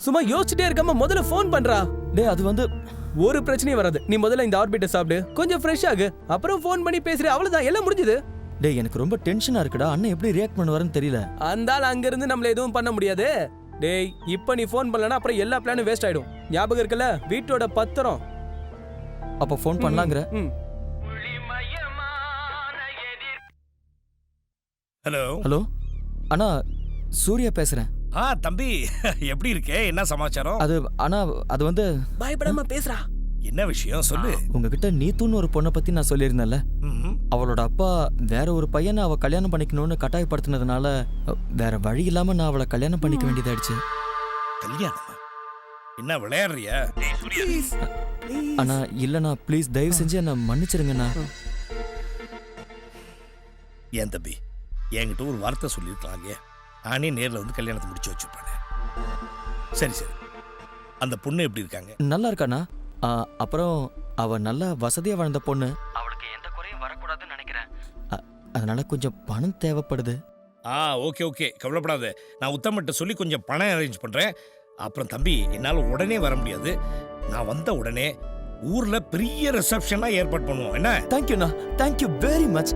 சும்மா யோசிச்சுட்டே இருக்காம முதல்ல ஃபோன் பண்றா. டேய் அது வந்து ஒரு பிரச்சனையும் வராது. நீ முதல்ல இந்த ஆர்பிட்டை சாப்பிடு, கொஞ்சம் ஃப்ரெஷ் ஆகு, அப்புறம் ஃபோன் பண்ணி பேசுற. அவ்வளவுதான், எல்லாம் முடிஞ்சது. டேய் எனக்கு ரொம்ப டென்ஷனா இருக்குடா. அண்ணன் எப்படி ரியாக்ட் பண்ணுவாருன்னு தெரியல. அந்தால அங்க இருந்து நம்மள எதுவும் பண்ண முடியாது. டேய் இப்ப நீ ஃபோன் பண்ணலனா அப்புறம் எல்லா பிளானும் வேஸ்ட் ஆயிடும். ஞாபகம் இருக்குல்ல, வீட்டோட பத்திரம். அப்ப ஃபோன் பண்ணலாங்கற. ஹலோ ஹலோ அண்ணா, சூர்யா பேசுறேன். தம்பி எப்படி இருக்கே? என்ன சமாச்சாரம்? அது அண்ணா அது வந்து பயப்படாம பேசுறா. என்ன விஷயம் சொல்லு. உங்ககிட்ட நீத்துன்னு ஒரு பொண்ணை பத்தி நான் சொல்லியிருந்தேன்ல. அவளோட அப்பா வேற ஒரு பையனை அவ கல்யாணம் பண்ணிக்கணும்னு கட்டாயப்படுத்தினதுனால வேற வழி இல்லாம நான் அவளை கல்யாணம் பண்ணிக்க வேண்டியதாயிடுச்சு. கல்யாணமா? என்ன விளையாடுறியா? அண்ணா இல்லண்ணா, ப்ளீஸ் தயவு செஞ்சு என்ன மன்னிச்சிருங்கண்ணா. ஏன் தம்பி, என்கிட்ட ஒரு வார்த்தை சொல்லியிருக்கலாங்க. நானே நேரில் வந்து கல்யாணத்தை முடிச்சு வச்சுருப்பேன். சரி சரி, அந்த பொண்ணு எப்படி இருக்காங்க? நல்லா இருக்காண்ணா. அப்புறம் அவ நல்லா வசதியா வாழ்ந்த பொண்ணு. அவளுக்கு எந்த குறையும் வரக்கூடாதுன்னு நினைக்கிறேன். அதனால கொஞ்சம் பணம் தேவைப்படுது. ஓகே ஓகே, கவலைப்படாத. நான் உத்தமட்ட சொல்லி கொஞ்சம் பணம் அரேஞ்ச் பண்ணுறேன். அப்புறம் தம்பி, என்னால் உடனே வர முடியாது. நான் வந்த உடனே ஊர்ல பெரிய ரிசப்ஷன்லாம் ஏற்பாடு பண்ணுவோம். என்ன? தேங்க்யூண்ணா, thank you very much.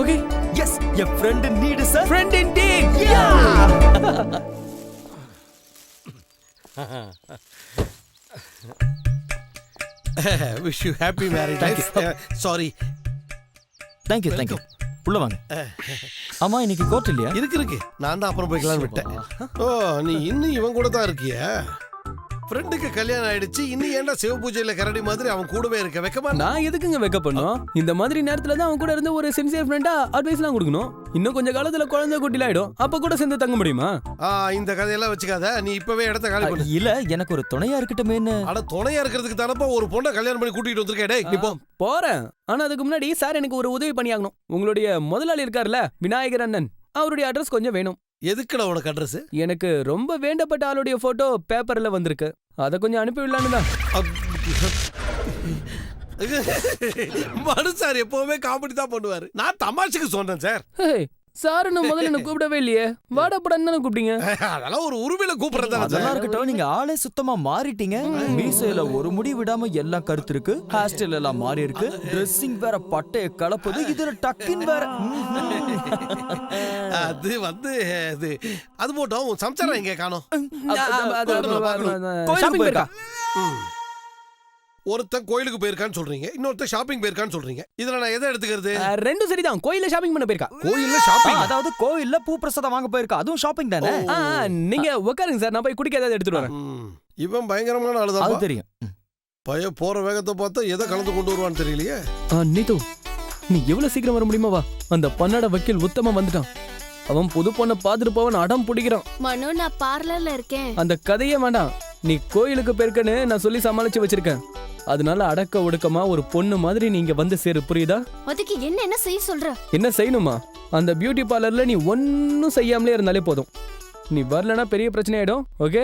Okay, yes, a friend need is a friend indeed. Yeah. Wish you happy marriage life. Sorry. Thank you thank you. உள்ள வாங்க. ஆமா, இன்னைக்கு கோர்ட் இல்லையா? இருக்கு. நான் தான் அப்புறம் போய்க்கலாம்னு விட்டேன். ஓ, நீ இன்னும் இவன் கூட தான் இருக்கியா? ஃப்ரெண்டுக்கு கல்யாணம் ஆயிடுச்சு, இன்னும் ஏன்டா சிவ பூஜையில கரடி மாதிரி அவன் கூடவே இருக்க? வைக்கமா? நான் எதுக்குங்க வைக்க பண்ணும்? இந்த மாதிரி நேரத்துல தான் அவன் கூட இருந்து ஒரு சின்சியர் ஃப்ரெண்டா அட்வைஸ்லாம் கொடுக்கணும். இன்னும் கொஞ்ச காலத்துல குழந்தை குட்டில ஆயிடும், அப்ப கூட சேர்ந்து தங்க முடியுமா? இந்த கதையெல்லாம் வச்சுக்காத. நீ இப்பவே இடத்த காலி பண்ணு. இல்ல, எனக்கு ஒரு துணையா இருக்கட்டுமேன்னு. அட, துணையா இருக்கிறதுக்கு தானப்பா ஒரு பொண்ணை கல்யாணம் பண்ணி கூட்டிட்டு வந்திருக்கேன். டேய் நீ போ. போறேன். ஆனா அதுக்கு முன்னாடி சார் எனக்கு ஒரு உதவி பண்ணியாகணும். உங்களுடைய முதலாளி இருக்காருல்ல, விநாயகர் அண்ணன், அவருடைய அட்ரஸ் கொஞ்சம் வேணும். எதுக்குடா உனக்கு அட்ரஸ்? எனக்கு ரொம்ப வேண்டப்பட்ட ஆளுடைய போட்டோ பேப்பர்ல வந்திருக்கு, அத கொஞ்சம் அனுப்பி விடலான்னு தான். மனு சார் எப்பவுமே காமெடி தான் பண்ணுவாரு. நான் தமாஷுக்கு சொன்னேன் சார். சார் நான் முதல்ல என்ன கூப்பிடவே இல்லையே. வாடா படன்னு கூப்பிட்டீங்க. அதெல்லாம் ஒரு உருவில கூப்பிடுறதா? அதெல்லாம் இருக்கட்டும், நீங்க ஆளே சுத்தமா மாறிட்டீங்க. மீசையில ஒரு முடி விடாம எல்லாம் கருத்து இருக்கு. ஹேர் ஸ்டைல் எல்லாம் மாறி இருக்கு. ட்ரெஸ்ஸிங் வேற பட்டைய கலப்புது. இதுல டக்கின் வேற. அது வந்து அது போட்டோம். உன் சம்சாரம் எங்க காணோம்? ஷாப்பிங் போயிருக்கா. ஒருத்தன் கோயிலுக்கு போயிருக்கான்னு சொல்றீங்க, இன்னொருத்தன் ஷாப்பிங் போயிருக்கான்னு சொல்றீங்க. இதுல நான் எதை எடுத்துக்கிறது? ரெண்டும் சரிதான். கோயில்ல ஷாப்பிங் பண்ண போயிருக்கா. கோயில்ல ஷாப்பிங்? அதாவது கோயில்ல பூ பிரசாதம் வாங்க போயிருக்கா. அதுவும் ஷாப்பிங் தானே? நீங்க உட்காருங்க சார், நான் போய் குடிக்க ஏதாவது எடுத்துட்டு வரேன். இவன் பயங்கரமான ஆளுதான். அது தெரியும். பைய போற வேகத்தை பார்த்தா எதை கலந்து கொண்டு வருவான்னு தெரியலையே. நீது, நீ எவ்வளவு சீக்கிரம் வர முடியுமா? வா. அந்த பன்னாட வக்கீல் உத்தம வந்துட்டான். அவன் புது பொண்ணை பாத்துட்டு போவன் அடம் பிடிக்கிறான். மனோ, நான் பார்லர்ல இருக்கேன். அந்த கதையே வேண்டாம். நீ கோயிலுக்கு போயிருக்கன்னு நான் சொல்லி சமாளிச்சு வச்சிருக்கேன். அதனால அடக்க ஒடுக்கமா ஒரு பொண்ணு மாதிரி நீங்க வந்து சேரு, புரியுதா? அதுக்கு என்ன செய்ய சொல்ற? என்ன செய்யணுமா? அந்த பியூட்டி பார்லர்ல நீ ஒன்னும் செய்யாமலே இருந்தாலே போதும். நீ வரலனா பெரிய பிரச்சனை ஆயிடும். ஓகே,